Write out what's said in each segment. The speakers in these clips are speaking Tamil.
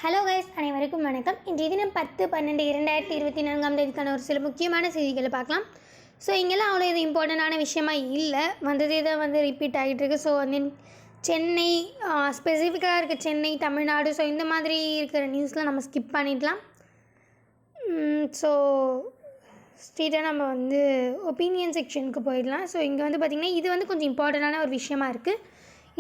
ஹலோ கைஸ், அனைவருக்கும் வணக்கம். இன்றைய தினம் 10/12/2024 தேதிக்கான ஒரு சில முக்கியமான செய்திகளை பார்க்கலாம். ஸோ இங்கெல்லாம் அவ்வளோ இது இம்பார்ட்டண்ட்டான விஷயமா இல்லை, வந்ததே தான் ரிப்பீட் ஆகிட்டு இருக்கு. ஸோ சென்னை ஸ்பெசிஃபிக்காக இருக்க சென்னை, தமிழ்நாடு, ஸோ இந்த மாதிரி இருக்கிற நியூஸ்லாம் நம்ம ஸ்கிப் பண்ணிடலாம். ஸோ ஸ்ட்ரீட்டாக நம்ம ஒப்பீனியன் செக்ஷனுக்கு போயிடலாம். ஸோ இங்கே பார்த்திங்கன்னா இது கொஞ்சம் இம்பார்ட்டண்ட்டான ஒரு விஷயமா இருக்குது.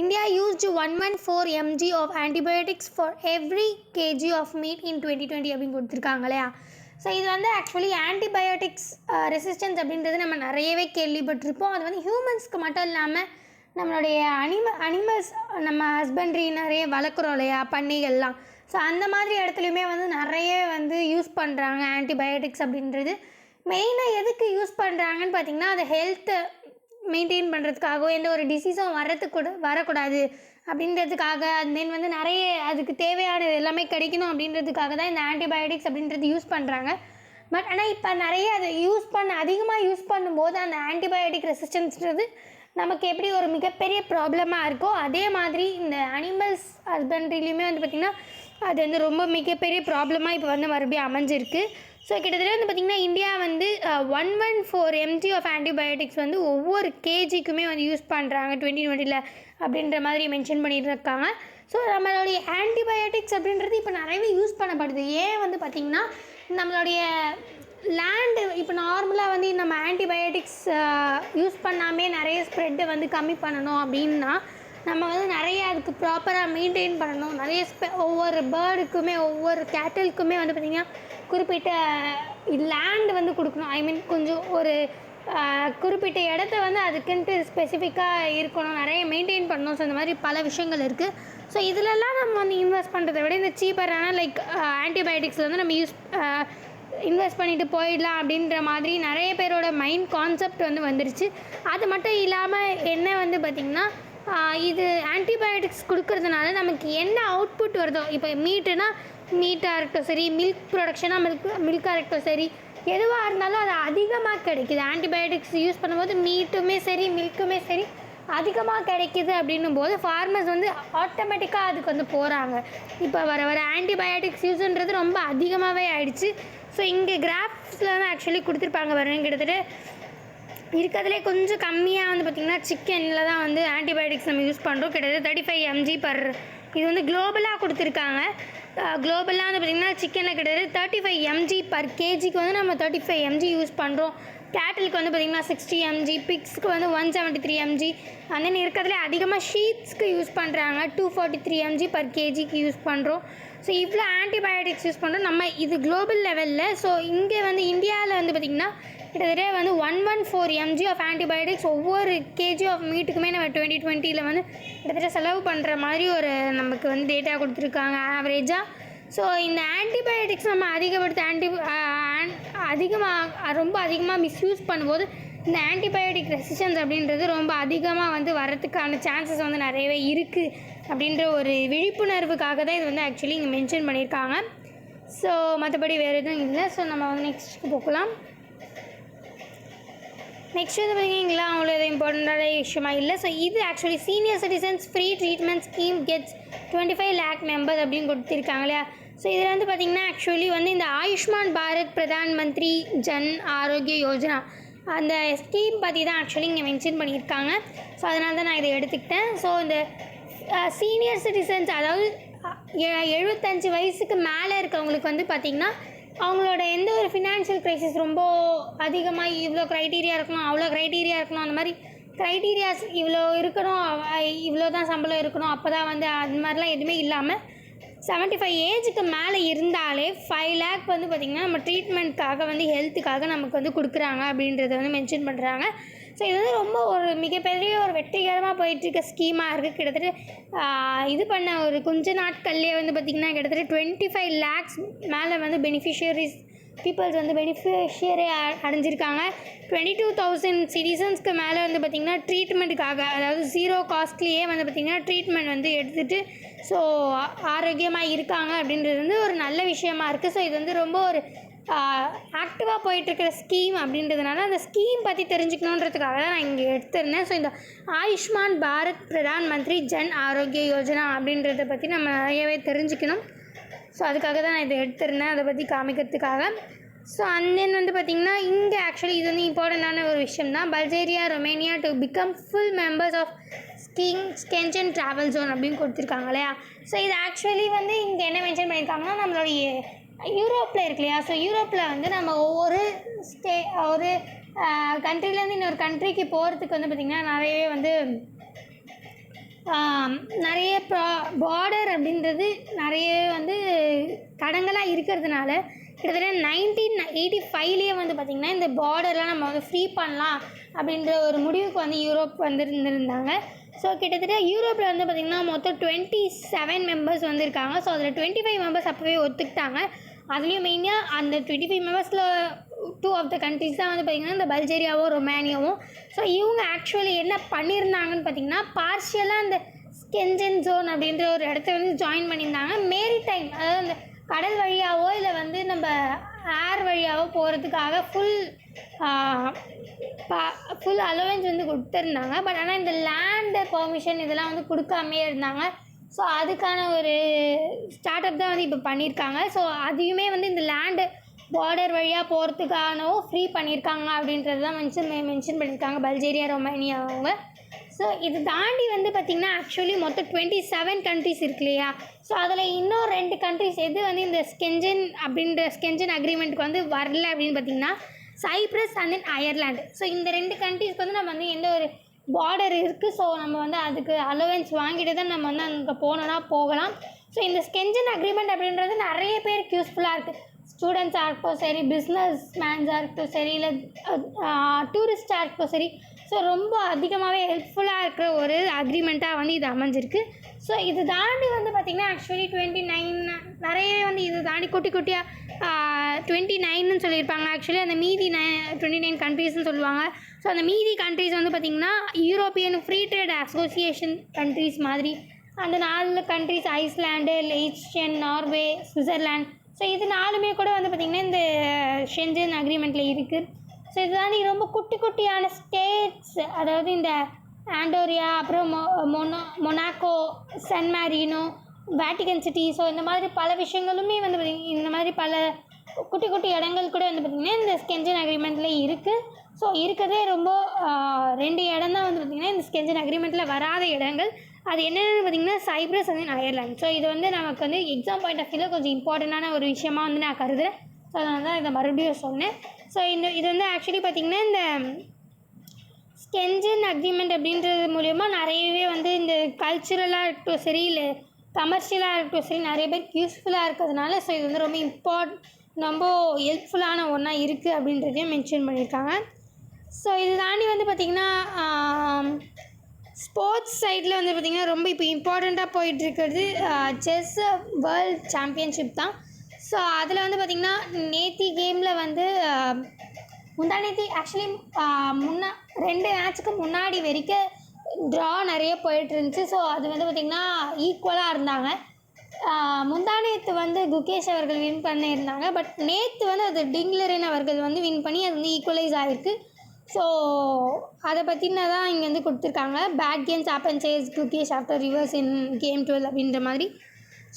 India used 114 mg of antibiotics for every kg of meat in 2020 அப்படின்னு கொடுத்துருக்காங்க இல்லையா. ஸோ இது ஆக்சுவலி ஆன்டிபயோட்டிக்ஸ் ரெசிஸ்டன்ஸ் அப்படின்றது நம்ம நிறையவே கேள்விப்பட்டிருப்போம். அது ஹியூமன்ஸ்க்கு மட்டும் இல்லாமல் நம்மளுடைய அனிமல்ஸ் நம்ம ஹஸ்பண்ட்ரி நிறைய வளர்க்குறோம் இல்லையா, பண்ணைகள்லாம். ஸோ அந்த மாதிரி இடத்துலையுமே நிறைய யூஸ் பண்ணுறாங்க ஆன்டிபயோட்டிக்ஸ் அப்படின்றது. மெயினாக எதுக்கு யூஸ் பண்ணுறாங்கன்னு பார்த்திங்கன்னா, அது ஹெல்த்தை மெயின்டைன் பண்ணுறதுக்காகவோ எந்த ஒரு டிசீஸும் வரக்கூடாது அப்படின்றதுக்காக, தென் நிறைய அதுக்கு தேவையானது எல்லாமே கிடைக்கணும் அப்படின்றதுக்காக தான் இந்த ஆன்டிபயோட்டிக்ஸ் அப்படின்றது யூஸ் பண்ணுறாங்க. பட் ஆனால் இப்போ நிறைய அதை அதிகமாக யூஸ் பண்ணும்போது அந்த ஆன்டிபயோட்டிக் ரெசிஸ்டன்ஸ்ன்றது நமக்கு எப்படி ஒரு மிகப்பெரிய ப்ராப்ளமாக இருக்கோ, அதே மாதிரி இந்த அனிமல்ஸ் ஹஸ்பண்ட்ரிலையுமே பார்த்திங்கன்னா அது ரொம்ப மிகப்பெரிய ப்ராப்ளமாக இப்போ மறுபடியும் அமைஞ்சிருக்கு. ஸோ கிட்டத்தட்ட பார்த்திங்கன்னா இந்தியா 114 mg ஆஃப் ஆன்டிபயோட்டிக்ஸ் ஒவ்வொரு கேஜிக்குமே யூஸ் பண்ணுறாங்க 2020 அப்படின்ற மாதிரி மென்ஷன் பண்ணியிருக்காங்க. ஸோ நம்மளுடைய ஆன்டிபயோட்டிக்ஸ் அப்படின்றது இப்போ நிறையவே யூஸ் பண்ணப்படுது. ஏன் பார்த்திங்கன்னா நம்மளுடைய லேண்டு இப்போ நார்மலாக நம்ம ஆன்டிபயோட்டிக்ஸ் யூஸ் பண்ணாமே நிறைய ஸ்ப்ரெட்டை கம்மி பண்ணணும் அப்படின்னா நம்ம நிறைய அதுக்கு ப்ராப்பராக மெயின்டைன் பண்ணணும். நிறைய ஒவ்வொரு பேர்டுக்குமே ஒவ்வொரு கேட்டலுக்குமே பார்த்திங்கன்னா குறிப்பிட்ட லேண்டு கொடுக்கணும். ஐ மீன் கொஞ்சம் ஒரு குறிப்பிட்ட இடத்த அதுக்குன்ட்டு ஸ்பெசிஃபிக்காக இருக்கணும், நிறைய மெயின்டைன் பண்ணணும். ஸோ இந்த மாதிரி பல விஷயங்கள் இருக்குது. ஸோ இதிலெல்லாம் நம்ம இன்வெஸ்ட் பண்ணுறதை விட இந்த சீப்பரான ஆன்டிபயோட்டிக்ஸில் நம்ம இன்வெஸ்ட் பண்ணிவிட்டு போயிடலாம் அப்படின்ற மாதிரி நிறைய பேரோட மைண்ட் கான்செப்ட் வந்துருச்சு. அது மட்டும் இல்லாமல் என்ன பார்த்திங்கன்னா, இது ஆன்டிபயோட்டிக்ஸ் கொடுக்கறதுனால நமக்கு என்ன அவுட்புட் வருதோ, இப்போ மீட்டாக இருக்கட்டும் சரி, மில்க் ப்ரொடக்ஷனாக மில்காக இருக்கட்டும் சரி, எதுவாக இருந்தாலும் அது அதிகமாக கிடைக்கிது. ஆன்டிபயோட்டிக்ஸ் யூஸ் பண்ணும்போது மீட்டுமே சரி மில்க்குமே சரி அதிகமாக கிடைக்கிது அப்படின்னும் போது ஃபார்மர்ஸ் ஆட்டோமேட்டிக்காக அதுக்கு போகிறாங்க. இப்போ வர ஆன்டிபயோட்டிக்ஸ் யூஸுன்றது ரொம்ப அதிகமாகவே ஆயிடுச்சு. ஸோ இங்கே கிராஃப்ஸில் ஆக்சுவலி கொடுத்துருப்பாங்க பாருங்கள், கிட்டத்தட்ட இருக்கிறதுலே கொஞ்சம் கம்மியாக பார்த்திங்கன்னா சிக்கனில் தான் ஆன்டிபயோட்டிக்ஸ் நம்ம யூஸ் பண்ணுறோம். கிட்டத்தட்ட 35 mg பர் இது குளோபலாக கொடுத்துருக்காங்க. குளோபலாக பார்த்திங்கன்னா சிக்கனில் கிட்டத்தட்ட 35 mg பர் கேஜிக்கு நம்ம 35 mg யூஸ் பண்ணுறோம். கேட்டலுக்கு பார்த்திங்கன்னா 60 mg, பிக்ஸ்க்கு 173 mg, தென் இருக்கிறதுலே அதிகமாக ஷீட்ஸ்க்கு யூஸ் பண்ணுறாங்க 243 mg பர் கேஜிக்கு யூஸ் பண்ணுறோம். ஸோ இவ்வளோ ஆன்டிபயோட்டிக்ஸ் யூஸ் பண்ணுறோம் நம்ம இது குளோபல் லெவலில். ஸோ இங்கே இந்தியாவில் பார்த்திங்கன்னா கிட்டத்தட்ட 114 mg ஆஃப் ஆன்டிபயோட்டிக்ஸ் ஒவ்வொரு கேஜி ஆஃப் மீட்டுக்குமே நம்ம 2020 கிட்டத்தட்ட செலவு பண்ணுற மாதிரி ஒரு நமக்கு டேட்டா கொடுத்துருக்காங்க ஆவரேஜாக. ஸோ இந்த ஆன்டிபயோட்டிக்ஸ் நம்ம ரொம்ப அதிகமாக மிஸ்யூஸ் பண்ணும்போது இந்த ஆன்டிபயோட்டிக் ரெசிஸ்டன்ஸ் அப்படின்றது ரொம்ப அதிகமாக வரதுக்கான சான்சஸ் நிறையவே இருக்குது அப்படின்ற ஒரு விழிப்புணர்வுக்காக தான் இது ஆக்சுவலி இங்கே மென்ஷன் பண்ணியிருக்காங்க. ஸோ மற்றபடி வேறு எதுவும் இல்லை. ஸோ நம்ம நெக்ஸ்ட்டுக்கு போகலாம். நெக்ஸ்ட் பார்த்திங்கன்னா அவ்வளோ எதுவும் இம்பார்ட்டண்ட்டான விஷயமா இல்லை. ஸோ இது actually senior citizens free treatment scheme gets 25 lakh members அப்படின்னு கொடுத்துருக்காங்க இல்லையா. ஸோ இதில் பார்த்திங்கன்னா ஆக்சுவலி இந்த ஆயுஷ்மான் பாரத் பிரதான் மந்திரி ஜன் ஆரோக்கிய யோஜனா அந்த ஸ்கீம் பற்றி தான் ஆக்சுவலி இங்கே மென்ஷன் பண்ணியிருக்காங்க. ஸோ அதனால தான் நான் இதை எடுத்துக்கிட்டேன். ஸோ இந்த சீனியர் சிட்டிசன்ஸ், அதாவது 75 வயசுக்கு மேலே இருக்கவங்களுக்கு பார்த்திங்கன்னா அவங்களோட எந்த ஒரு ஃபினான்ஷியல் க்ரைசிஸ் ரொம்ப அதிகமாக இவ்வளோ க்ரைட்டீரியா இருக்கணும், அவ்வளோ க்ரைட்டீரியா இருக்கணும், அந்த மாதிரி க்ரைட்டீரியாஸ் இவ்வளோ இருக்கணும், இவ்வளோ தான் சம்பளம் இருக்கணும், அப்போ தான் அது மாதிரிலாம் எதுவுமே இல்லாமல் 75 ஏஜுக்கு மேலே இருந்தாலே 5 lakh பார்த்திங்கன்னா நம்ம ட்ரீட்மெண்ட்காக ஹெல்த்துக்காக நமக்கு கொடுக்குறாங்க அப்படின்றத மென்ஷன் பண்ணுறாங்க. ஸோ இது ரொம்ப ஒரு மிகப்பெரிய ஒரு வெற்றிகரமாக போயிட்டுருக்க ஸ்கீமாக இருக்குது. கிட்டத்தட்ட இது பண்ண ஒரு கொஞ்ச நாட்கள்லேயே பார்த்திங்கன்னா கிட்டத்தட்ட 25 lakhs மேலே பெனிஃபிஷியரிஸ் பீப்புள்ஸ் பெனிஃபிஷியரி அடைஞ்சிருக்காங்க. 22,000 சிட்டிசன்ஸ்க்கு மேலே பார்த்திங்கன்னா ட்ரீட்மெண்ட்டுக்காக, அதாவது 0 காஸ்ட்லேயே பார்த்திங்கன்னா ட்ரீட்மெண்ட் எடுத்துகிட்டு ஸோ ஆரோக்கியமாக இருக்காங்க அப்படின்றது ஒரு நல்ல விஷயமா இருக்குது. ஸோ இது ரொம்ப ஒரு ஆக்டிவாக போயிட்டுருக்கிற ஸ்கீம் அப்படின்றதுனால அந்த ஸ்கீம் பற்றி தெரிஞ்சுக்கணுன்றதுக்காக தான் நான் இங்கே எடுத்திருந்தேன். ஸோ இந்த ஆயுஷ்மான் பாரத் பிரதான் மந்திரி ஜன் ஆரோக்கிய யோஜனா அப்படின்றத பற்றி நம்ம நிறையவே தெரிஞ்சுக்கணும். ஸோ அதுக்காக தான் நான் இதை எடுத்திருந்தேன், அதை பற்றி காமிக்கிறதுக்காக. ஸோ தென் வந்து பார்த்திங்கன்னா இங்கே ஆக்சுவலி இது வந்து இம்பார்ட்டண்ட்டான ஒரு விஷயம் தான். Bulgaria Romania to become full members of Schengen travel zone அப்படின்னு கொடுத்துருக்காங்க இல்லையா. ஸோ இது ஆக்சுவலி வந்து இங்கே என்ன மென்ஷன் பண்ணியிருக்காங்கன்னா, நம்மளுடைய யூரோப்பில் இருக்கு இல்லையா. ஸோ யூரோப்பில் வந்து நம்ம ஒவ்வொரு ஒரு கண்ட்ரிலேருந்து இன்னொரு கண்ட்ரிக்கு போகிறதுக்கு வந்து பார்த்திங்கன்னா நிறையவே வந்து நிறைய பார்டர் அப்படின்றது நிறைய வந்து தடங்களாக இருக்கிறதுனால கிட்டத்தட்ட 1985 வந்து பார்த்திங்கன்னா இந்த பார்டர்லாம் நம்ம வந்து ஃப்ரீ பண்ணலாம் அப்படின்ற ஒரு முடிவுக்கு வந்து யூரோப் வந்து இருந்திருந்தாங்க. ஸோ கிட்டத்தட்ட யூரோப்பில் வந்து பார்த்திங்கன்னா மொத்தம் 27 மெம்பர்ஸ் வந்திருக்காங்க. ஸோ அதில் 25 மெம்பர்ஸ் அப்போவே ஒத்துக்கிட்டாங்க. அதுலேயும் மெயினாக அந்த 25 மெம்பர்ஸில் 2 ஆஃப் த கண்ட்ரிஸ் தான் வந்து பார்த்திங்கன்னா இந்த பல்கேரியாவும் ரொமேனியாவும். ஸோ இவங்க ஆக்சுவலி என்ன பண்ணியிருந்தாங்கன்னு பார்த்திங்கன்னா, பார்ஷியலாக அந்த ஸ்கெஞ்சன் ஜோன் அப்படின்ற ஒரு இடத்த வந்து ஜாயின் பண்ணியிருந்தாங்க. மேரிடைம், அதாவது அந்த கடல் வழியாவோ இல்லை வந்து நம்ம ஏர் வழியாவோ போகிறதுக்காக ஃபுல் அலோவன்ஸ் வந்து கொடுத்துருந்தாங்க. பட் ஆனால் இந்த லேண்டு பெர்மிஷன் இதெல்லாம் வந்து கொடுக்காமே இருந்தாங்க. ஸோ அதுக்கான ஒரு ஸ்டார்ட் அப் தான் வந்து இப்போ பண்ணியிருக்காங்க. ஸோ அதையுமே வந்து இந்த லேண்டு பார்டர் வழியாக போகிறதுக்கானவோ ஃப்ரீ பண்ணியிருக்காங்க அப்படின்றது தான் மென்ஷன் பண்ணியிருக்காங்க பல்கேரியா ரொமேனியா அவங்க. ஸோ இது தாண்டி வந்து பார்த்திங்கன்னா ஆக்சுவலி மொத்தம் 27 கண்ட்ரிஸ் இருக்கு இல்லையா. ஸோ அதில் இன்னும் 2 கண்ட்ரிஸ் எது வந்து இந்த ஸ்கெஞ்சன் அக்ரிமெண்ட்டுக்கு வந்து வரல அப்படின்னு பார்த்திங்கன்னா, Cyprus and then Ireland. So இந்த 2 கண்ட்ரிஸ்க்கு வந்து நம்ம வந்து எந்த ஒரு பார்டர் இருக்குது. ஸோ நம்ம வந்து அதுக்கு அலோவன்ஸ் வாங்கிட்டு தான் நம்ம வந்து அங்கே போனோன்னா போகலாம். ஸோ இந்த ஸ்கெஞ்சன் அக்ரிமெண்ட் அப்படின்றது நிறைய பேருக்கு யூஸ்ஃபுல்லாக இருக்குது. ஸ்டூடெண்ட்ஸாக இருக்கட்டும் சரி, பிஸ்னஸ் மேன்ஸாக இருக்கட்டும் சரி, இல்லை டூரிஸ்டாக இருக்கட்டும் சரி. ஸோ ரொம்ப அதிகமாகவே ஹெல்ப்ஃபுல்லாக இருக்கிற ஒரு அக்ரிமெண்ட்டாக வந்து இது அமைஞ்சிருக்கு. ஸோ இது தாண்டி வந்து பார்த்திங்கன்னா ஆக்சுவலி 29 நிறையவே வந்து இது தாண்டி குட்டியாக 29ன்னு சொல்லியிருப்பாங்க. ஆக்சுவலி அந்த மீதி 29 கண்ட்ரீஸ்னு சொல்லுவாங்க. ஸோ அந்த மீதி கண்ட்ரீஸ் வந்து பார்த்திங்கன்னா European Free Trade Association countries மாதிரி அந்த 4 countries Iceland, Liechtenstein, Norway, Switzerland. So இது 4மே கூட வந்து பார்த்திங்கன்னா இந்த ஷெஞ்சன் அக்ரிமெண்ட்டில் இருக்குது. ஸோ இது தாண்டி ரொம்ப குட்டியான ஸ்டேட்ஸ், அதாவது இந்த ஆண்டோரியா, அப்புறம் Monaco, San Marino, Vatican City. So இந்த மாதிரி பல விஷயங்களுமே வந்து பார்த்திங்கன்னா இந்த மாதிரி பல குட்டி இடங்கள் கூட வந்து பார்த்திங்கன்னா இந்த ஸ்கெஞ்சன் அக்ரிமெண்ட்டில் இருக்குது. ஸோ இருக்கிறதே ரொம்ப 2 இடம் தான் வந்து பார்த்திங்கன்னா இந்த ஸ்கெஞ்சன் அக்ரிமெண்ட்டில் வராத இடங்கள். அது என்னென்னு பார்த்திங்கன்னா சைப்ரஸ் அண்ட் அயர்லாந்து. ஸோ இது வந்து நமக்கு வந்து எக்ஸாம் பாயிண்ட் ஆஃப் வியூவில் கொஞ்சம் இம்பார்ட்டண்ட்டான ஒரு விஷயமாக வந்து நான் கருதுகிறேன். ஸோ அதனால தான் இதை மறுபடியும் சொன்னேன். ஸோ இது வந்து ஆக்சுவலி பார்த்திங்கன்னா இந்த ஸ்கெஞ்சன் அக்ரிமெண்ட் அப்படின்றது மூலயமா நிறையவே வந்து இந்த கல்ச்சுரலாக இருக்கட்டும் சரி, இல்லை கமர்ஷியலாக இருக்கட்டும் சரி, நிறைய பேருக்கு யூஸ்ஃபுல்லாக இருக்கிறதுனால ஸோ இது வந்து ரொம்ப ஹெல்ப்ஃபுல்லான ஒன்றா இருக்குது அப்படின்றதையும் மென்ஷன் பண்ணியிருக்காங்க. ஸோ இது தாண்டி வந்து பார்த்திங்கன்னா ஸ்போர்ட்ஸ் சைடில் வந்து பார்த்திங்கன்னா ரொம்ப இப்போ இம்பார்ட்டண்ட்டாக போயிட்டுருக்கிறது செஸ் வேர்ல்ட் சாம்பியன்ஷிப் தான். ஸோ அதில் வந்து பார்த்திங்கன்னா நேத்தி கேமில் வந்து முந்தானேத்தி ஆக்சுவலி 2 மேட்ச்சுக்கு முன்னாடி வரைக்கும் ட்ரா நிறைய போயிட்டு இருந்துச்சு. ஸோ அது வந்து பார்த்திங்கன்னா ஈக்குவலாக இருந்தாங்க. முந்தானேத்து வந்து குகேஷ் அவர்கள் வின் பண்ணியிருந்தாங்க. பட் நேற்று வந்து அது டிங்லரன் அவர்கள் வந்து வின் பண்ணி அது வந்து ஈக்குவலைஸ் ஆகிருக்கு. ஸோ அதை பற்றின தான் இங்கே வந்து கொடுத்துருக்காங்க. Bad games happen says Gukesh after reverse in game 12 அப்படின்ற மாதிரி.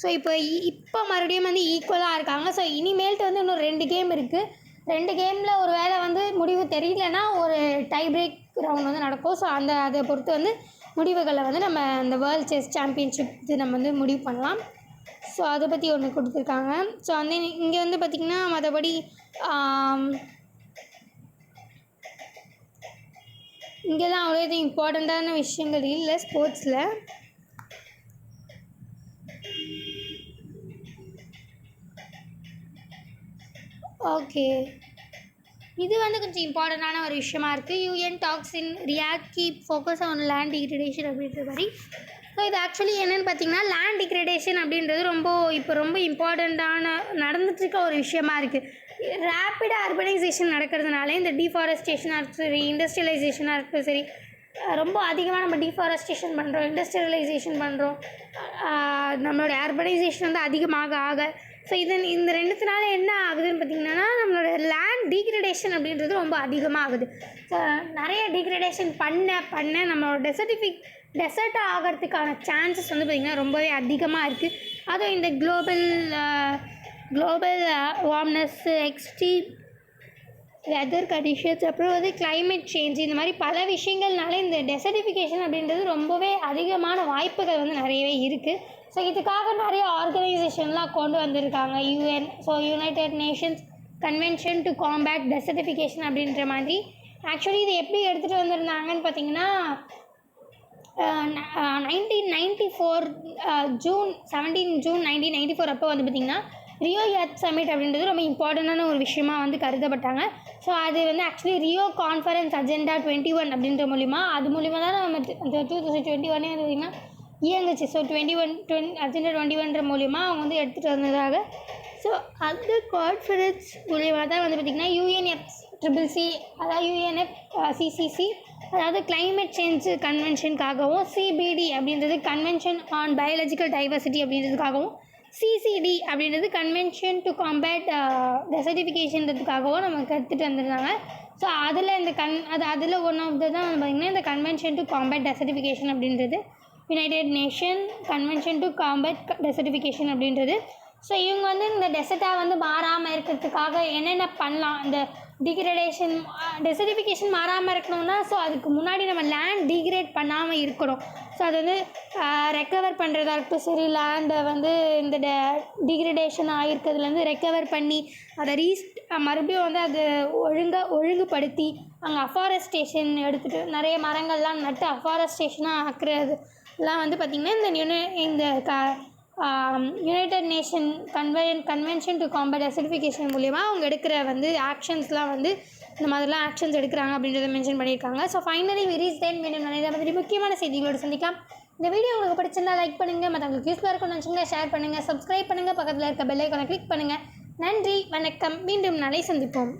ஸோ இப்போ மறுபடியும் வந்து ஈக்குவலாக இருக்காங்க. ஸோ இனிமேல்ட்டு வந்து இன்னும் 2 கேம் இருக்குது. 2 கேமில் ஒரு வேளை வந்து முடிவு தெரியலன்னா ஒரு டை பிரேக் ரவுண்ட் வந்து நடக்கும். ஸோ அதை பொறுத்து வந்து முடிவுகளை வந்து நம்ம இந்த வேர்ல்ட் செஸ் சாம்பியன்ஷிப் இது நம்ம வந்து முடிவு பண்ணலாம். ஸோ அதை பற்றி ஒன்று கொடுத்துருக்காங்க. ஸோ வந்து இங்கே வந்து பார்த்திங்கன்னா மற்றபடி இங்கே தான் அவ்வளோ இது இம்பார்ட்டண்ட்டான விஷயங்கள் இல்லை ஸ்போர்ட்ஸில். ஓகே, இது வந்து கொஞ்சம் இம்பார்ட்டண்ட்டான ஒரு விஷயமா இருக்குது. UN talks in Riyadh keep focus on land degradation அப்படின்ற மாதிரி. ஸோ இது ஆக்சுவலி என்னென்னு பார்த்தீங்கன்னா லேண்ட் டிகிரடேஷன் அப்படின்றது ரொம்ப இம்பார்ட்டண்ட்டான நடந்துட்டுருக்க ஒரு விஷயமா இருக்குது. ரேப்பிடாக அர்பனைசேஷன் நடக்கிறதுனால இந்த டீஃபாரஸ்டேஷனாக இருக்கட்டும் சரி, இண்டஸ்ட்ரியலைசேஷனாக இருக்கட்டும் சரி, ரொம்ப அதிகமாக நம்ம டீஃபாரஸ்டேஷன் பண்ணுறோம், இண்டஸ்ட்ரியலைசேஷன் பண்ணுறோம், நம்மளோட அர்பனைசேஷன் வந்து அதிகமாக ஸோ இந்த 2த்தினால என்ன ஆகுதுன்னு பார்த்திங்கன்னா நம்மளோட லேண்ட் டீக்ரடேஷன் அப்படின்றது ரொம்ப அதிகமாக ஆகுது. ஸோ நிறைய டீக்ரடேஷன் பண்ண நம்மளோட டெசர்ட் ஆகிறதுக்கான சான்சஸ் வந்து பார்த்திங்கன்னா ரொம்பவே அதிகமாக இருக்குது. அதுவும் இந்த global warmness, extreme weather conditions, அப்புறம் வந்து கிளைமேட் சேஞ்ச், இந்த மாதிரி பல விஷயங்கள்னால இந்த டெசர்டிஃபிகேஷன் அப்படின்றது ரொம்பவே அதிகமான வாய்ப்புகள் வந்து நிறையவே இருக்குது. ஸோ இதுக்காக நிறைய ஆர்கனைசேஷன்லாம் கொண்டு வந்திருக்காங்க. UN, so United Nations convention to combat desertification அப்படின்ற மாதிரி. ஆக்சுவலி இது எப்படி எடுத்துகிட்டு வந்திருந்தாங்கன்னு பார்த்தீங்கன்னா 1994 June 1994 அப்போ வந்து பார்த்திங்கன்னா ரியோ எர்த் சமிட் அப்படின்றது ரொம்ப இம்பார்ட்டண்டான ஒரு விஷயமா வந்து கருதப்பட்டாங்க. ஸோ அது வந்து ஆக்சுவலி ரியோ கான்ஃபரன்ஸ் அஜெண்டா 21 அப்படின்ற மூலிமா தான் நம்ம 2021 வந்து பார்த்திங்கன்னா இயங்குச்சு. ஸோ அஜெண்டா 21 மூலிமா அவங்க வந்து எடுத்துகிட்டு வந்ததாக. ஸோ அந்த கான்ஃபரன்ஸ் மூலிமா தான் வந்து பார்த்திங்கன்னா UNFCCC, அதாவது UNFCCC, அதாவது கிளைமேட் சேஞ்ச் கன்வென்ஷனுக்காகவும், CBD அப்படின்றது கன்வென்ஷன் ஆன் பயாலஜிக்கல் டைவர்சிட்டி அப்படின்றதுக்காகவும், CCD அப்படின்றது கன்வென்ஷன் டு காம்பேட் டெசர்டிஃபிகேஷன்றதுக்காகவும் நமக்கு எடுத்துகிட்டு வந்திருந்தாங்க. ஸோ அதில் அதில் ஒன் ஆஃப் தான் வந்து பார்த்திங்கன்னா இந்த கன்வென்ஷன் டு காம்பேட் டெசர்டிஃபிகேஷன் அப்படின்றது, United nation convention to combat desertification அப்படின்றது. ஸோ இவங்க வந்து இந்த டெசர்ட்டாக வந்து மாறாமல் இருக்கிறதுக்காக என்னென்ன பண்ணலாம், இந்த டெசர்டிஃபிகேஷன் மாறாமல் இருக்கணும்னா ஸோ அதுக்கு முன்னாடி நம்ம லேண்ட் டீக்ரேட் பண்ணாமல் இருக்கணும். ஸோ அது வந்து ரெக்கவர் பண்ணுறதா இருக்கட்டும், சரி லேண்டை வந்து இந்த டீக்ரடேஷன் ஆகிருக்கிறதுலேருந்து ரெக்கவர் பண்ணி அதை மறுபடியும் வந்து அது ஒழுங்குபடுத்தி அங்கே அஃபாரஸ்டேஷன் எடுத்துகிட்டு நிறைய மரங்கள்லாம் நட்டு அஃபாரஸ்டேஷனாக ஆக்குறதுலாம் வந்து பார்த்திங்கன்னா இந்த United nation convention to combat desertification மூலிமா அவங்க எடுக்கிற வந்து ஆக்ஷன்ஸ்லாம் வந்து இந்த மாதிரிலாம் ஆக்ஷன்ஸ் எடுக்கிறாங்க அப்படின்றத மென்ஷன் பண்ணியிருக்காங்க. ஸோ ஃபைனலி விரீஸ் தென் மீண்டும் நிறைய மாதிரி முக்கியமான செய்திகளோடு சந்திக்கலாம். இந்த வீடியோ உங்களுக்கு பிடிச்சிருந்தா லைக் பண்ணுங்கள், மற்றவங்களுக்கு யூஸ்ஃபுல்லாக இருக்கும்னு நினச்சிங்க ஷேர் பண்ணுங்கள், சப்ஸ்கிரைப் பண்ணுங்கள், பக்கத்தில் இருக்க பெல் ஐக்கானை கிளிக் பண்ணுங்கள். நன்றி, வணக்கம், மீண்டும் நாளை சந்திப்போம்.